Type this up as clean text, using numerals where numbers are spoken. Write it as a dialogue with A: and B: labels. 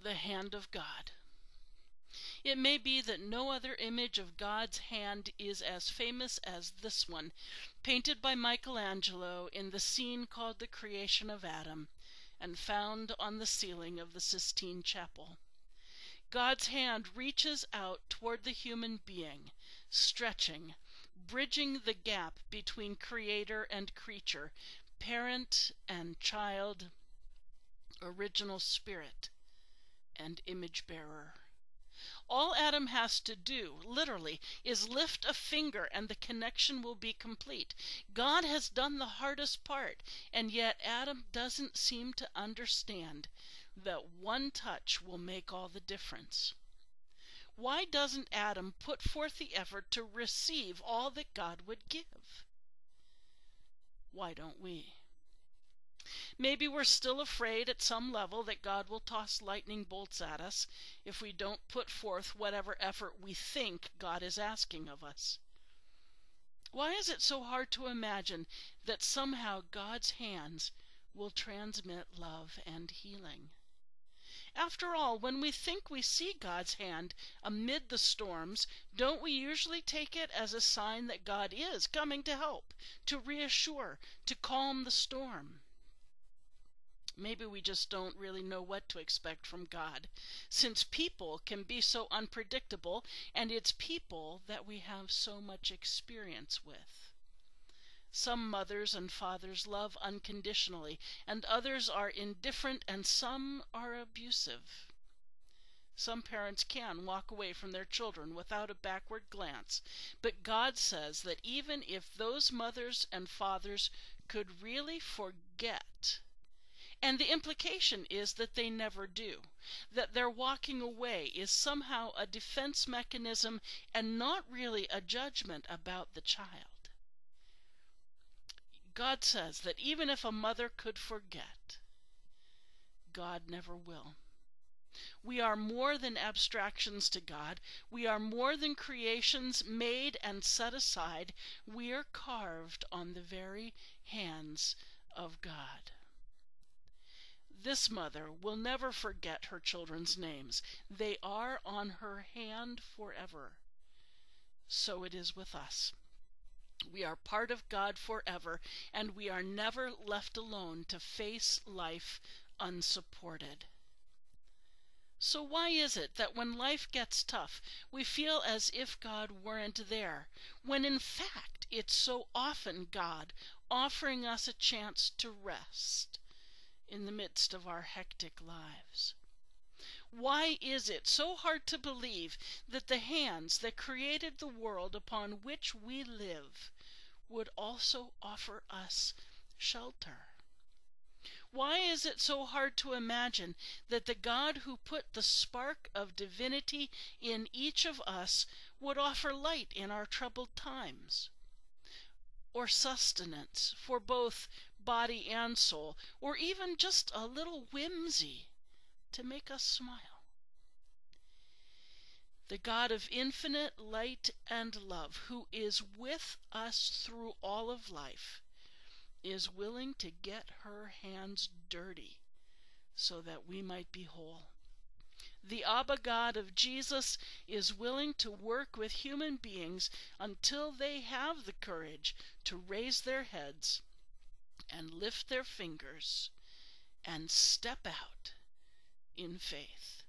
A: the hand of God. It may be that no other image of God's hand is as famous as this one, painted by Michelangelo in the scene called the Creation of Adam, and found on the ceiling of the Sistine Chapel. God's hand reaches out toward the human being, stretching, bridging the gap between creator and creature, parent and child, original spirit and image bearer. All Adam has to do, literally, is lift a finger and the connection will be complete. God has done the hardest part, and yet Adam doesn't seem to understand that one touch will make all the difference. Why doesn't Adam put forth the effort to receive all that God would give? Why don't we? Maybe we're still afraid at some level that God will toss lightning bolts at us if we don't put forth whatever effort we think God is asking of us. Why is it so hard to imagine that somehow God's hands will transmit love and healing? After all, when we think we see God's hand amid the storms, don't we usually take it as a sign that God is coming to help, to reassure, to calm the storm? Maybe we just don't really know what to expect from God, since people can be so unpredictable, and it's people that we have so much experience with. Some mothers and fathers love unconditionally, and others are indifferent, and some are abusive. Some parents can walk away from their children without a backward glance, but God says that even if those mothers and fathers could really forget, and the implication is that they never do, that their walking away is somehow a defense mechanism and not really a judgment about the child. God says that even if a mother could forget, God never will. We are more than abstractions to God. We are more than creations made and set aside. We are carved on the very hands of God. This mother will never forget her children's names. They are on her hand forever. So it is with us. We are part of God forever, and we are never left alone to face life unsupported. So why is it that when life gets tough, we feel as if God weren't there, when in fact it's so often God offering us a chance to rest in the midst of our hectic lives? Why is it so hard to believe that the hands that created the world upon which we live would also offer us shelter? Why is it so hard to imagine that the God who put the spark of divinity in each of us would offer light in our troubled times, or sustenance for both body and soul, or even just a little whimsy to make us smile? The God of infinite light and love, who is with us through all of life, is willing to get her hands dirty so that we might be whole. The Abba God of Jesus is willing to work with human beings until they have the courage to raise their heads and lift their fingers and step out in faith.